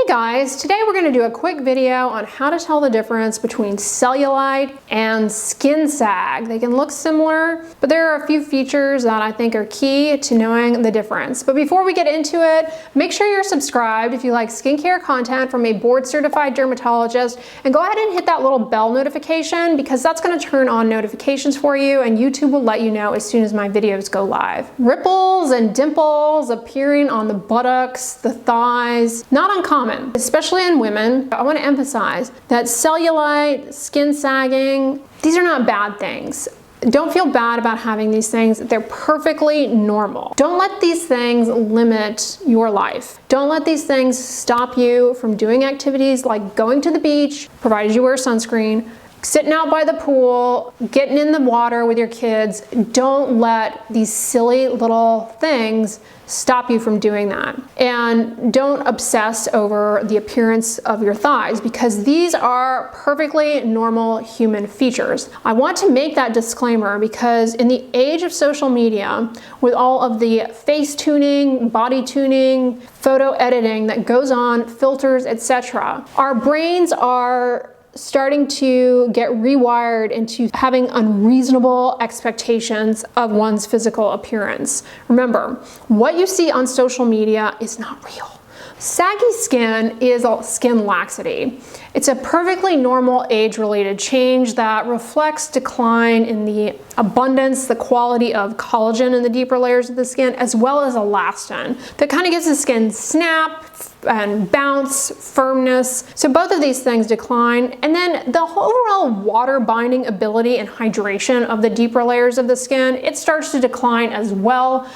Hey guys, today we're going to do a quick video on how to tell the difference between cellulite and skin sag. They can look similar, but there are a few features that I think are key to knowing the difference. But before we get into it, make sure you're subscribed if you like skincare content from a board-certified dermatologist, and go ahead and hit that little bell notification because that's going to turn on notifications for you and YouTube will let you know as soon as my videos go live. Ripples and dimples appearing on the buttocks, the thighs, not uncommon. Especially in women. I want to emphasize that cellulite, skin sagging, these are not bad things. Don't feel bad about having these things. They're perfectly normal. Don't let these things limit your life. Don't let these things stop you from doing activities like going to the beach, provided you wear sunscreen, sitting out by the pool, getting in the water with your kids. Don't let these silly little things stop you from doing that. And don't obsess over the appearance of your thighs because these are perfectly normal human features. I want to make that disclaimer because in the age of social media, with all of the face tuning, body tuning, photo editing that goes on, filters, etc., our brains are starting to get rewired into having unreasonable expectations of one's physical appearance. Remember, what you see on social media is not real. Saggy skin is skin laxity. It's a perfectly normal age-related change that reflects decline in the abundance, the quality of collagen in the deeper layers of the skin, as well as elastin that kind of gives the skin snap and bounce, firmness. So both of these things decline. And then the overall water binding ability and hydration of the deeper layers of the skin, it starts to decline as well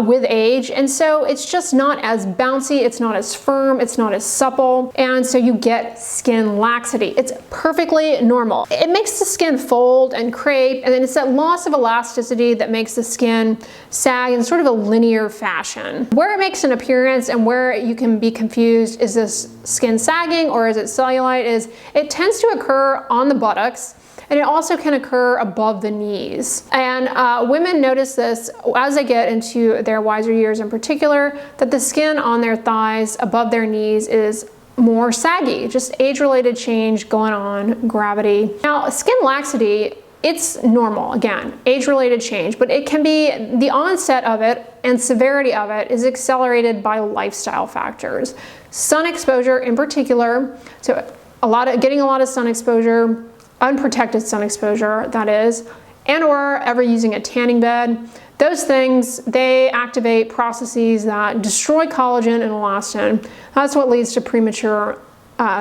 with age. And so it's just not as bouncy, it's not as firm, it's not as supple. And so you get skin laxity. It's perfectly normal. It makes the skin fold and crepe, and then it's that loss of elasticity that makes the skin sag in sort of a linear fashion. Where it makes an appearance and where you can be confused, is this skin sagging or is it cellulite, is it tends to occur on the buttocks. And it also can occur above the knees. And women notice this as they get into their wiser years in particular, that the skin on their thighs above their knees is more saggy, just age-related change going on, gravity. Now, skin laxity, it's normal, again, age-related change, but it can be, the onset of it and severity of it is accelerated by lifestyle factors. Sun exposure in particular, so getting a lot of sun exposure, unprotected sun exposure, that is, and or ever using a tanning bed. Those things, they activate processes that destroy collagen and elastin. That's what leads to premature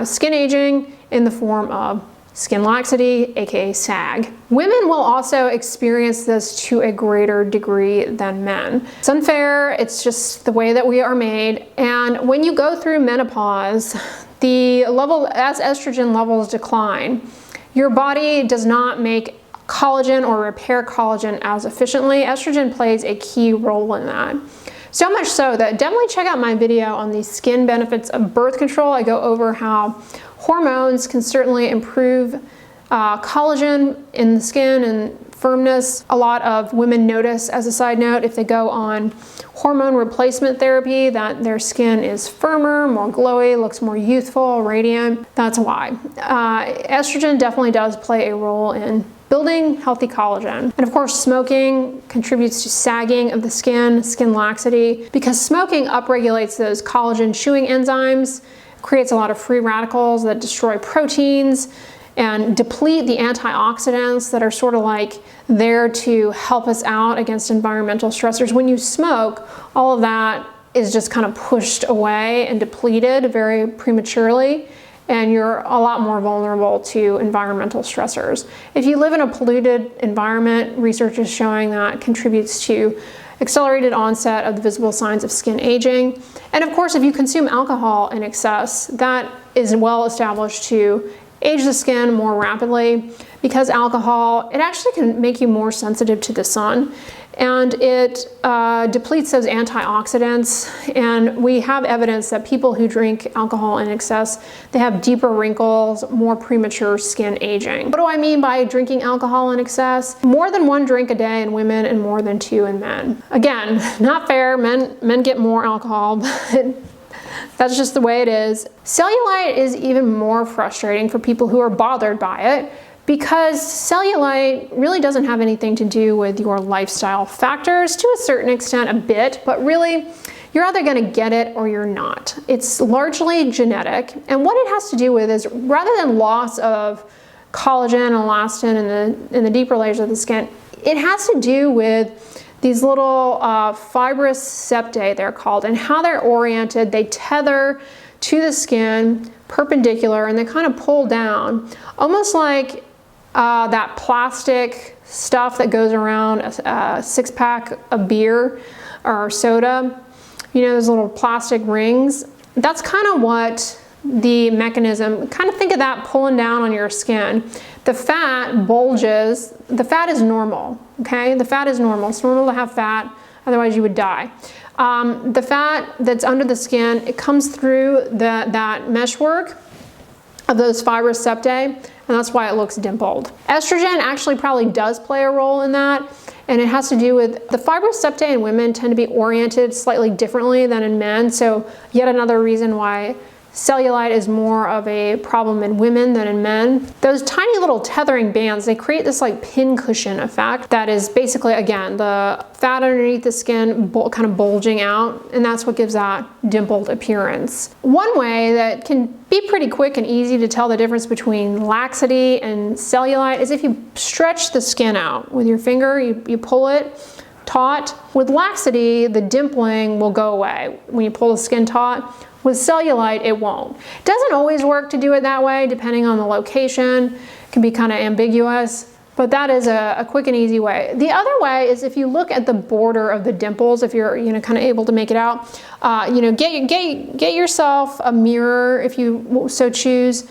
skin aging in the form of skin laxity, aka sag. Women will also experience this to a greater degree than men. It's unfair, it's just the way that we are made. And when you go through menopause, as estrogen levels decline, your body does not make collagen or repair collagen as efficiently. Estrogen plays a key role in that. So much so that definitely check out my video on the skin benefits of birth control. I go over how hormones can certainly improve collagen in the skin and firmness. A lot of women notice, as a side note, if they go on hormone replacement therapy, that their skin is firmer, more glowy, looks more youthful, radiant. That's why. Estrogen definitely does play a role in building healthy collagen. And of course, smoking contributes to sagging of the skin, skin laxity, because smoking upregulates those collagen chewing enzymes, creates a lot of free radicals that destroy proteins, and deplete the antioxidants that are sort of like there to help us out against environmental stressors. When you smoke, all of that is just kind of pushed away and depleted very prematurely, and you're a lot more vulnerable to environmental stressors. If you live in a polluted environment, research is showing that contributes to accelerated onset of the visible signs of skin aging. And of course, if you consume alcohol in excess, that is well established to age the skin more rapidly, because alcohol, it actually can make you more sensitive to the sun, and it depletes those antioxidants. And we have evidence that people who drink alcohol in excess, they have deeper wrinkles, more premature skin aging. What do I mean by drinking alcohol in excess? More than one drink a day in women and more than 2 in men. Again, not fair, men get more alcohol, but That's just the way it is. Cellulite is even more frustrating for people who are bothered by it, because cellulite really doesn't have anything to do with your lifestyle factors, to a certain extent a bit, but really you're either going to get it or you're not. It's largely genetic, and what it has to do with is, rather than loss of collagen and elastin in the deeper layers of the skin, it has to do with these little fibrous septae, they're called, and how they're oriented. They tether to the skin perpendicular, and they kind of pull down, almost like that plastic stuff that goes around a six-pack of beer or soda. You know, those little plastic rings. That's kind of what the mechanism, kind of think of that pulling down on your skin. The fat bulges. The fat is normal, okay? The fat is normal. It's normal to have fat, otherwise you would die. The fat that's under the skin, it comes through that meshwork of those fibrous septae, and that's why it looks dimpled. Estrogen actually probably does play a role in that, and it has to do with the fibrous septae in women tend to be oriented slightly differently than in men, so yet another reason why cellulite is more of a problem in women than in men. Those tiny little tethering bands, they create this like pin cushion effect that is basically, again, the fat underneath the skin kind of bulging out, and that's what gives that dimpled appearance. One way that can be pretty quick and easy to tell the difference between laxity and cellulite is if you stretch the skin out with your finger, you pull it taut. With laxity, the dimpling will go away when you pull the skin taut. With cellulite, it won't. It doesn't always work to do it that way, depending on the location. It can be kind of ambiguous, but that is a quick and easy way. The other way is if you look at the border of the dimples, if you're kind of able to make it out, get yourself a mirror if you so choose.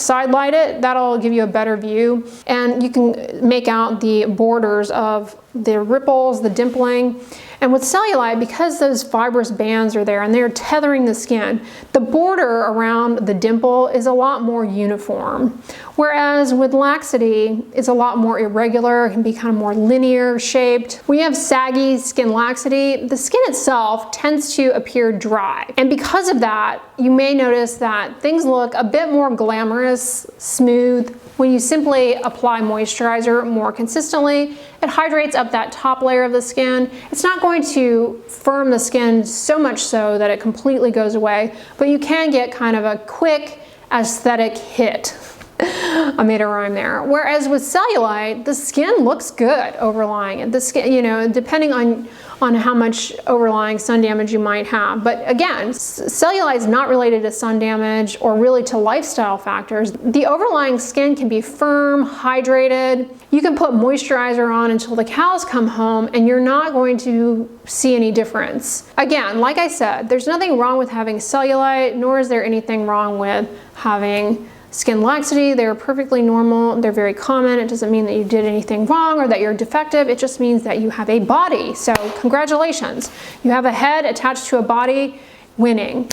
Side light it. That'll give you a better view, and you can make out the borders of the ripples, the dimpling. And with cellulite, because those fibrous bands are there and they're tethering the skin, the border around the dimple is a lot more uniform. Whereas with laxity, it's a lot more irregular, it can be kind of more linear shaped. When you have saggy skin laxity, the skin itself tends to appear dry. And because of that, you may notice that things look a bit more glamorous, smooth, when you simply apply moisturizer more consistently. It hydrates up that top layer of the skin. It's not going to firm the skin so much so that it completely goes away, but you can get kind of a quick aesthetic hit. I made a rhyme there. Whereas with cellulite, the skin looks good overlying it. The skin, depending on how much overlying sun damage you might have. But again, cellulite is not related to sun damage or really to lifestyle factors. The overlying skin can be firm, hydrated. You can put moisturizer on until the cows come home and you're not going to see any difference. Again, like I said, there's nothing wrong with having cellulite, nor is there anything wrong with having skin laxity. They're perfectly normal. They're very common. It doesn't mean that you did anything wrong or that you're defective. It just means that you have a body. So congratulations. You have a head attached to a body, winning.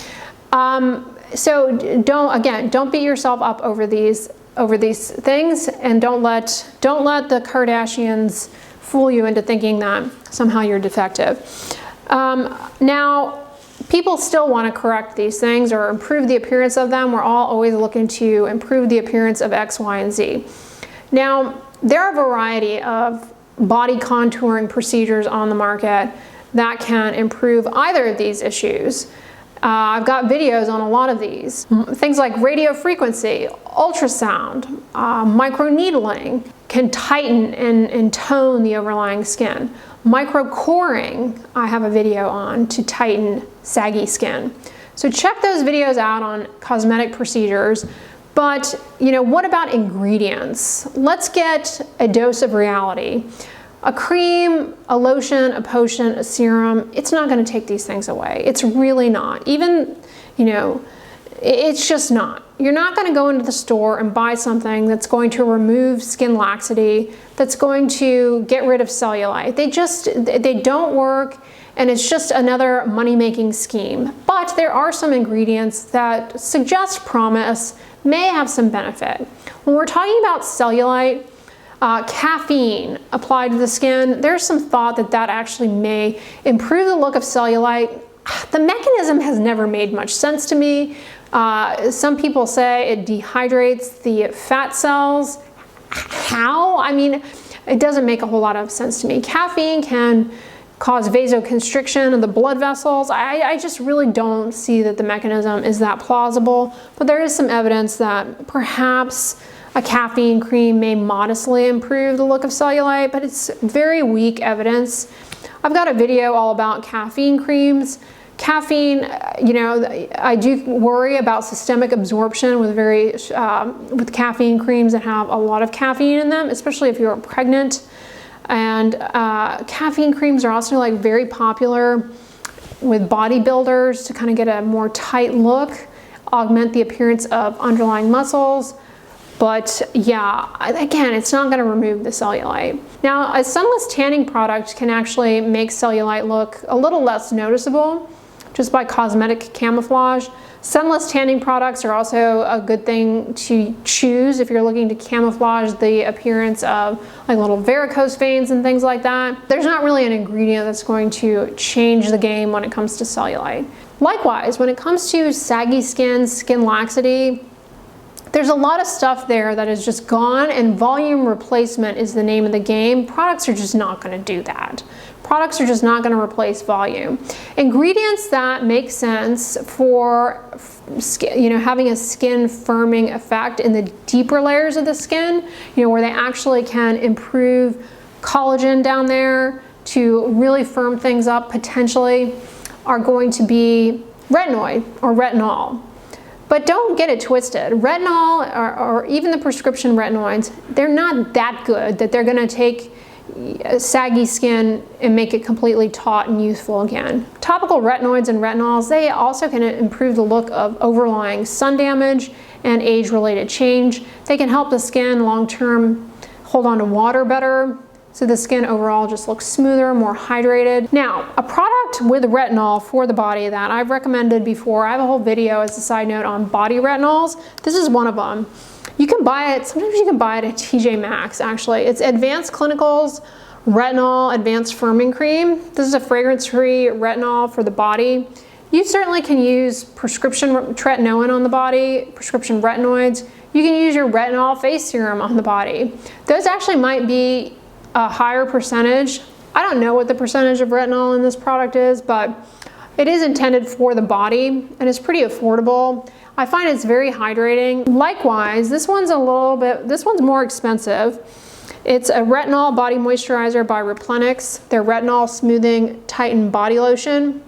So don't beat yourself up over these things, and don't let the Kardashians fool you into thinking that somehow you're defective. Now, people still want to correct these things or improve the appearance of them. We're all always looking to improve the appearance of X, Y, and Z. Now, there are a variety of body contouring procedures on the market that can improve either of these issues. I've got videos on a lot of these. Things like radio frequency, ultrasound, microneedling can tighten and tone the overlying skin. Microcoring, I have a video on to tighten saggy skin. So check those videos out on cosmetic procedures. But what about ingredients? Let's get a dose of reality. A cream, a lotion, a potion, a serum, it's not going to take these things away. It's really not. Even, it's just not. You're not going to go into the store and buy something that's going to remove skin laxity, that's going to get rid of cellulite. They don't work, and it's just another money-making scheme. But there are some ingredients that suggest promise, may have some benefit. When we're talking about cellulite, caffeine applied to the skin, there's some thought that actually may improve the look of cellulite. the mechanism has never made much sense to me. Some people say it dehydrates the fat cells. How? I mean, it doesn't make a whole lot of sense to me. Caffeine can cause vasoconstriction of the blood vessels. I just really don't see that the mechanism is that plausible, but there is some evidence that perhaps a caffeine cream may modestly improve the look of cellulite, but it's very weak evidence. I've got a video all about caffeine creams. Caffeine, you know, I do worry about systemic absorption with with caffeine creams that have a lot of caffeine in them, especially if you're pregnant. And caffeine creams are also like very popular with bodybuilders to kind of get a more tight look, augment the appearance of underlying muscles. But yeah, again, it's not going to remove the cellulite. Now, a sunless tanning product can actually make cellulite look a little less noticeable just by cosmetic camouflage. Sunless tanning products are also a good thing to choose if you're looking to camouflage the appearance of like little varicose veins and things like that. There's not really an ingredient that's going to change the game when it comes to cellulite. Likewise, when it comes to saggy skin, skin laxity, there's a lot of stuff there that is just gone, and volume replacement is the name of the game. Products are just not going to do that. Products are just not going to replace volume. Ingredients that make sense for having a skin firming effect in the deeper layers of the skin, where they actually can improve collagen down there to really firm things up potentially, are going to be retinoid or retinol. But don't get it twisted. Retinol or even the prescription retinoids, they're not that good that they're going to take saggy skin and make it completely taut and youthful again. Topical retinoids and retinols, they also can improve the look of overlying sun damage and age-related change. They can help the skin long-term hold on to water better, so the skin overall just looks smoother, more hydrated. Now, a product with retinol for the body that I've recommended before, I have a whole video as a side note on body retinols. This is one of them. You can buy it, sometimes you can buy it at TJ Maxx actually. It's Advanced Clinical's Retinol Advanced Firming Cream. This is a fragrance-free retinol for the body. You certainly can use prescription tretinoin on the body, prescription retinoids. You can use your retinol face serum on the body. Those actually might be a higher percentage. I don't know what the percentage of retinol in this product is, but it is intended for the body and it's pretty affordable. I find it's very hydrating. Likewise, this one's more expensive. It's a retinol body moisturizer by Replenix. Their retinol smoothing tighten body lotion.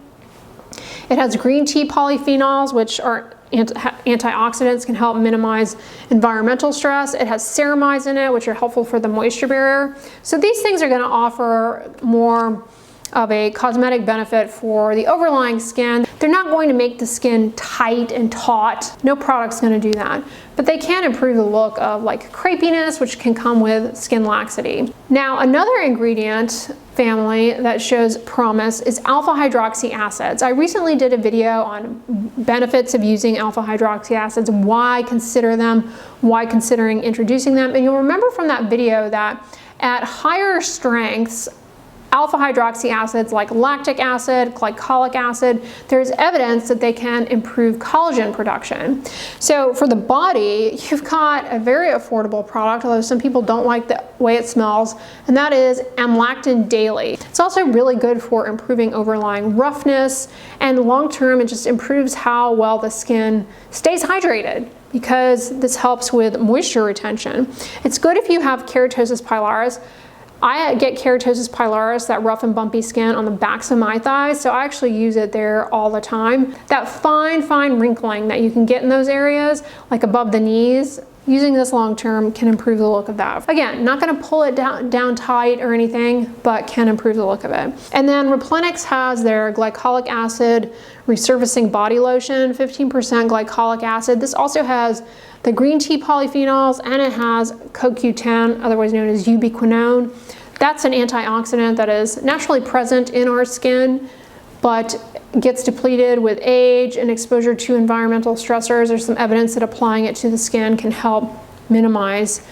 It has green tea polyphenols, which are antioxidants, can help minimize environmental stress. It has ceramides in it, which are helpful for the moisture barrier. So these things are going to offer more of a cosmetic benefit for the overlying skin. They're not going to make the skin tight and taut. No product's going to do that. But they can improve the look of like crepiness, which can come with skin laxity. Now, another ingredient family that shows promise is alpha hydroxy acids. I recently did a video on benefits of using alpha hydroxy acids, why consider them, why considering introducing them. And you'll remember from that video that at higher strengths, alpha hydroxy acids like lactic acid, glycolic acid, there's evidence that they can improve collagen production. So for the body, you've got a very affordable product, although some people don't like the way it smells, and that is amlactin daily. It's also really good for improving overlying roughness, and long-term it just improves how well the skin stays hydrated, because this helps with moisture retention. It's good if you have keratosis pilaris. I get keratosis pilaris, that rough and bumpy skin on the backs of my thighs, so I actually use it there all the time. That fine wrinkling that you can get in those areas, like above the knees, using this long term can improve the look of that. Again, not gonna pull it down tight or anything, but can improve the look of it. And then Replenix has their glycolic acid resurfacing body lotion, 15% glycolic acid. This also has the green tea polyphenols, and it has CoQ10, otherwise known as ubiquinone. That's an antioxidant that is naturally present in our skin, but gets depleted with age and exposure to environmental stressors. There's some evidence that applying it to the skin can help minimize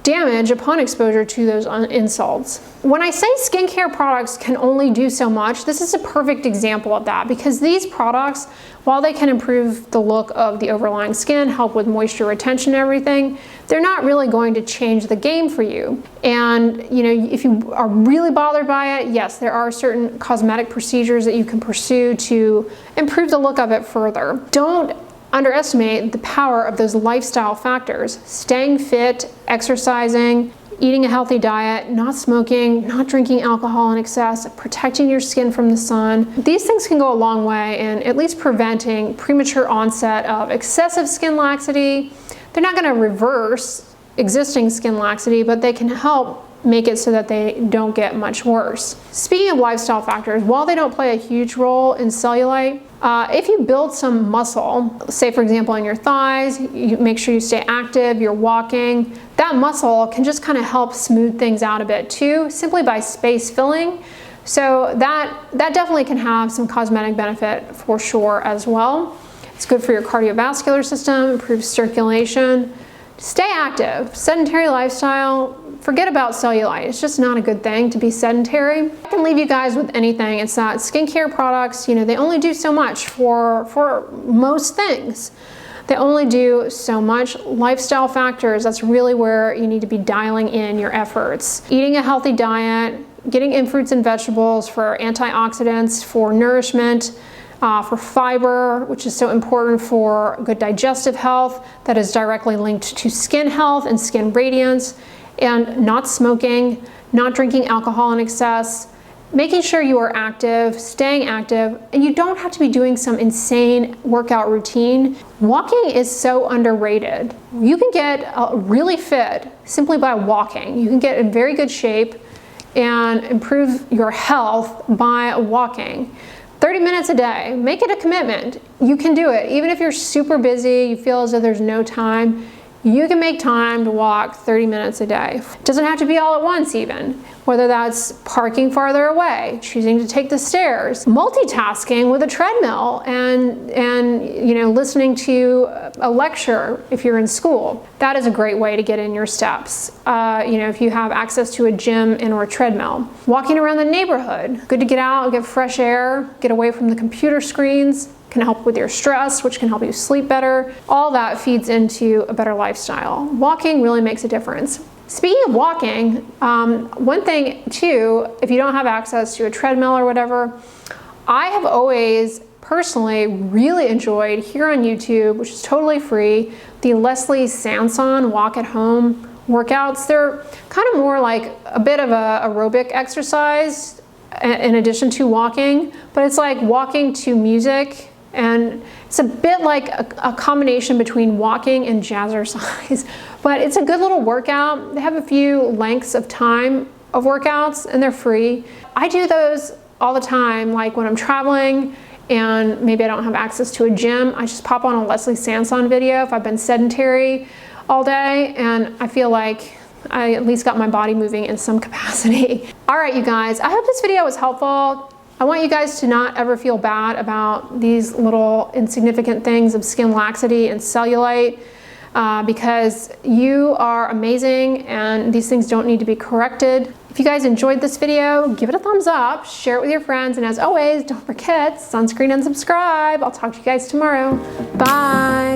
damage upon exposure to those insults. When I say skincare products can only do so much, this is a perfect example of that, because these products, while they can improve the look of the overlying skin, help with moisture retention and everything, they're not really going to change the game for you. And you know, if you are really bothered by it, yes, there are certain cosmetic procedures that you can pursue to improve the look of it further. Don't underestimate the power of those lifestyle factors: staying fit, exercising, eating a healthy diet, not smoking, not drinking alcohol in excess, protecting your skin from the sun. These things can go a long way in at least preventing premature onset of excessive skin laxity. They're not going to reverse existing skin laxity, but they can help make it so that they don't get much worse. Speaking of lifestyle factors, while they don't play a huge role in cellulite, if you build some muscle, say for example in your thighs, you make sure you stay active, you're walking, that muscle can just kind of help smooth things out a bit too, simply by space filling. So that definitely can have some cosmetic benefit for sure as well. It's good for your cardiovascular system, improves circulation. Stay active. Sedentary lifestyle, forget about cellulite. It's just not a good thing to be sedentary. I can leave you guys with anything. It's that skincare products, you know, they only do so much for most things. They only do so much. Lifestyle factors, that's really where you need to be dialing in your efforts. Eating a healthy diet, getting in fruits and vegetables for antioxidants, for nourishment, for fiber, which is so important for good digestive health, that is directly linked to skin health and skin radiance, and not smoking, not drinking alcohol in excess, making sure you are active, staying active, and you don't have to be doing some insane workout routine. Walking is so underrated. You can get really fit simply by walking. You can get in very good shape and improve your health by walking. 30 minutes a day, make it a commitment. You can do it. Even if you're super busy, you feel as though there's no time, you can make time to walk 30 minutes a day. It doesn't have to be all at once even, whether that's parking farther away, choosing to take the stairs, multitasking with a treadmill, and you know, listening to a lecture if you're in school. That is a great way to get in your steps. You know, if you have access to a gym and or a treadmill. Walking around the neighborhood, good to get out, get fresh air, get away from the computer screens. Can help with your stress, which can help you sleep better. All that feeds into a better lifestyle. Walking really makes a difference. Speaking of walking, one thing too, if you don't have access to a treadmill or whatever, I have always personally really enjoyed here on YouTube, which is totally free, the Leslie Sanson walk at home workouts. They're kind of more like a bit of a aerobic exercise in addition to walking, but it's like walking to music. And it's a bit like a combination between walking and jazzercise, but it's a good little workout. They have a few lengths of time of workouts and they're free. I do those all the time, like when I'm traveling and maybe I don't have access to a gym, I just pop on a Leslie Sanson video if I've been sedentary all day and I feel like I at least got my body moving in some capacity. All right, you guys, I hope this video was helpful. I want you guys to not ever feel bad about these little insignificant things of skin laxity and cellulite because you are amazing and these things don't need to be corrected. If you guys enjoyed this video, give it a thumbs up, share it with your friends, and as always, don't forget, sunscreen and subscribe. I'll talk to you guys tomorrow. Bye.